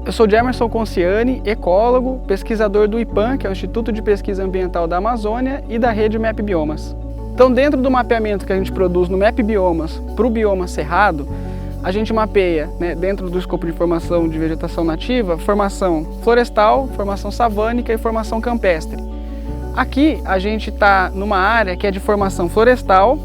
Eu sou Jemerson Conciani, ecólogo, pesquisador do IPAM, que é o Instituto de Pesquisa Ambiental da Amazônia, e da rede MAP Biomas. Então, dentro do mapeamento que a gente produz no MAP Biomas para o bioma cerrado, a gente mapeia, dentro do escopo de formação de vegetação nativa, formação florestal, formação savânica e formação campestre. Aqui a gente está numa área que é de formação florestal,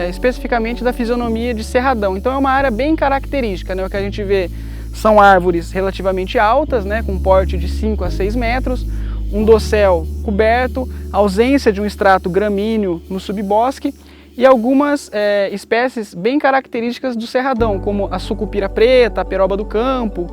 especificamente da fisionomia de cerradão. Então é uma área bem característica, O que a gente vê são árvores relativamente altas, com porte de 5 a 6 metros, um dossel coberto, ausência de um extrato gramíneo no subbosque e algumas espécies bem características do cerradão, como a sucupira preta, a peroba do campo,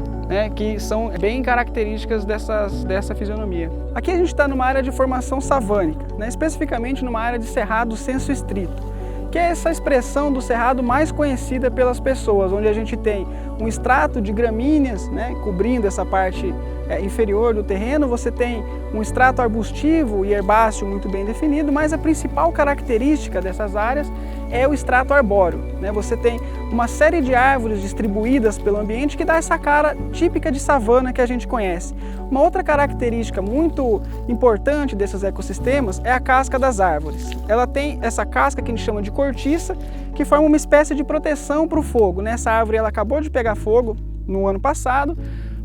que são bem características dessa fisionomia. Aqui a gente está numa área de formação savânica, especificamente numa área de cerrado senso estrito, que é essa expressão do cerrado mais conhecida pelas pessoas, onde a gente tem um extrato de gramíneas, cobrindo essa parte inferior do terreno, você tem um extrato arbustivo e herbáceo muito bem definido, mas a principal característica dessas áreas é o extrato arbóreo. Você tem uma série de árvores distribuídas pelo ambiente que dá essa cara típica de savana que a gente conhece. Uma outra característica muito importante desses ecossistemas é a casca das árvores. Ela tem essa casca que a gente chama de cortiça, que forma uma espécie de proteção para o fogo. Essa árvore ela acabou de pegar fogo no ano passado,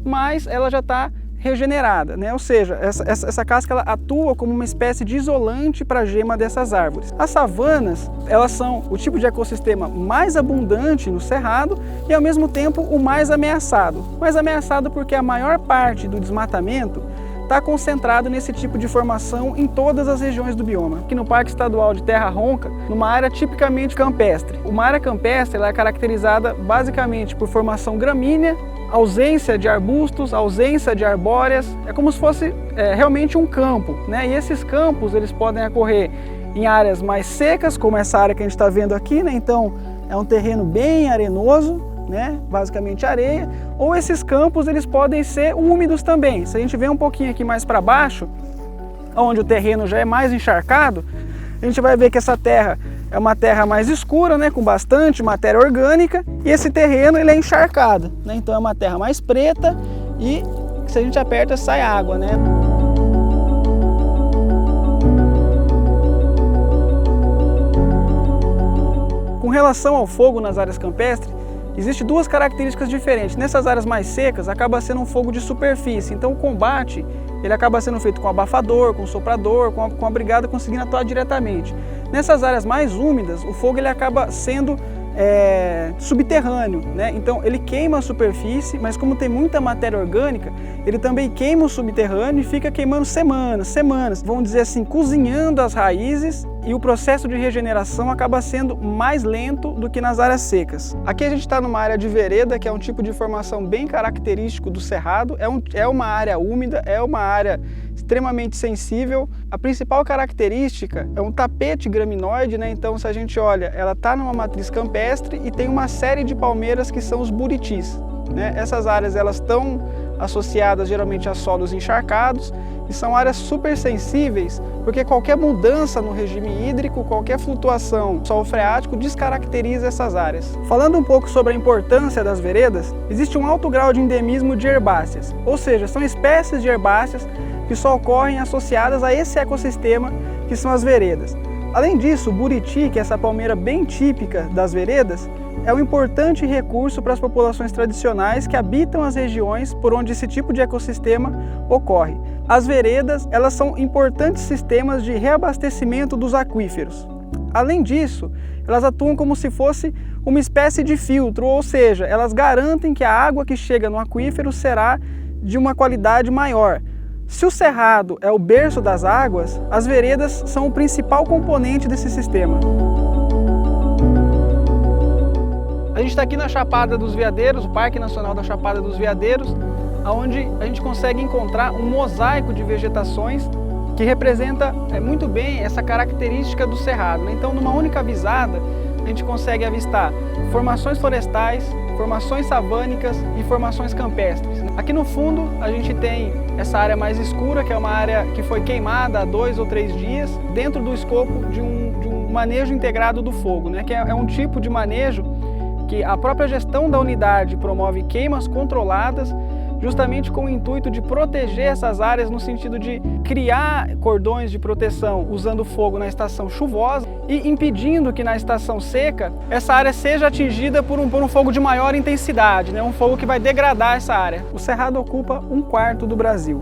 mas ela já está regenerada, Ou seja, essa casca ela atua como uma espécie de isolante para a gema dessas árvores. As savanas, elas são o tipo de ecossistema mais abundante no cerrado e ao mesmo tempo o mais ameaçado. Mais ameaçado porque a maior parte do desmatamento está concentrado nesse tipo de formação em todas as regiões do bioma. Aqui no Parque Estadual de Terra Ronca, numa área tipicamente campestre. Uma área campestre ela é caracterizada basicamente por formação gramínea, ausência de arbustos, ausência de arbóreas, é como se fosse realmente um campo, E esses campos eles podem ocorrer em áreas mais secas, como essa área que a gente está vendo aqui, Então é um terreno bem arenoso, basicamente areia, ou esses campos eles podem ser úmidos também. Se a gente vê um pouquinho aqui mais para baixo, onde o terreno já é mais encharcado, a gente vai ver que essa terra é uma terra mais escura, com bastante matéria orgânica, e esse terreno ele é encharcado, Então é uma terra mais preta e se a gente aperta sai água, Com relação ao fogo nas áreas campestres, existem duas características diferentes. Nessas áreas mais secas, acaba sendo um fogo de superfície, então o combate ele acaba sendo feito com abafador, com soprador, com a brigada conseguindo atuar diretamente. Nessas áreas mais úmidas, o fogo ele acaba sendo subterrâneo, Então ele queima a superfície, mas como tem muita matéria orgânica, ele também queima o subterrâneo e fica queimando semanas, vamos dizer assim, cozinhando as raízes, e o processo de regeneração acaba sendo mais lento do que nas áreas secas. Aqui a gente está numa área de vereda, que é um tipo de formação bem característico do cerrado, é uma área úmida, é uma área extremamente sensível. A principal característica é um tapete graminoide, Então se a gente olha, ela está numa matriz campestre e tem uma série de palmeiras que são os buritis. Essas áreas elas estão associadas geralmente a solos encharcados e são áreas super sensíveis porque qualquer mudança no regime hídrico, qualquer flutuação do solo freático descaracteriza essas áreas. Falando um pouco sobre a importância das veredas, existe um alto grau de endemismo de herbáceas, ou seja, são espécies de herbáceas que só ocorrem associadas a esse ecossistema que são as veredas. Além disso, o buriti, que é essa palmeira bem típica das veredas, é um importante recurso para as populações tradicionais que habitam as regiões por onde esse tipo de ecossistema ocorre. As veredas, elas são importantes sistemas de reabastecimento dos aquíferos. Além disso, elas atuam como se fosse uma espécie de filtro, ou seja, elas garantem que a água que chega no aquífero será de uma qualidade maior. Se o cerrado é o berço das águas, as veredas são o principal componente desse sistema. A gente está aqui na Chapada dos Veadeiros, o Parque Nacional da Chapada dos Veadeiros, onde a gente consegue encontrar um mosaico de vegetações que representa muito bem essa característica do cerrado. Então, numa única visada, a gente consegue avistar formações florestais, formações savânicas e formações campestres. Aqui no fundo a gente tem essa área mais escura, que é uma área que foi queimada há 2 ou 3 dias, dentro do escopo de um manejo integrado do fogo, que é um tipo de manejo que a própria gestão da unidade promove queimas controladas justamente com o intuito de proteger essas áreas no sentido de criar cordões de proteção usando fogo na estação chuvosa e impedindo que na estação seca essa área seja atingida por um fogo de maior intensidade, né? Um fogo que vai degradar essa área. O Cerrado ocupa 1/4 do Brasil.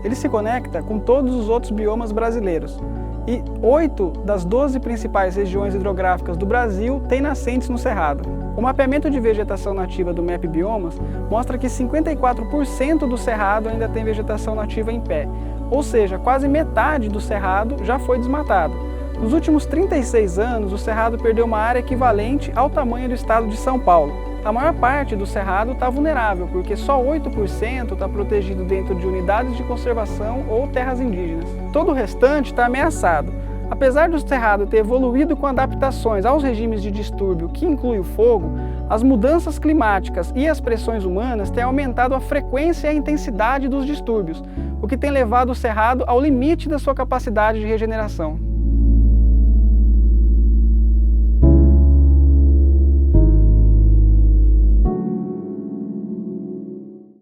Ele se conecta com todos os outros biomas brasileiros. E 8 das 12 principais regiões hidrográficas do Brasil têm nascentes no Cerrado. O mapeamento de vegetação nativa do MAP Biomas mostra que 54% do Cerrado ainda tem vegetação nativa em pé, ou seja, quase metade do Cerrado já foi desmatado. Nos últimos 36 anos, o Cerrado perdeu uma área equivalente ao tamanho do estado de São Paulo. A maior parte do Cerrado está vulnerável, porque só 8% está protegido dentro de unidades de conservação ou terras indígenas. Todo o restante está ameaçado. Apesar do Cerrado ter evoluído com adaptações aos regimes de distúrbio, que inclui o fogo, as mudanças climáticas e as pressões humanas têm aumentado a frequência e a intensidade dos distúrbios, o que tem levado o Cerrado ao limite da sua capacidade de regeneração.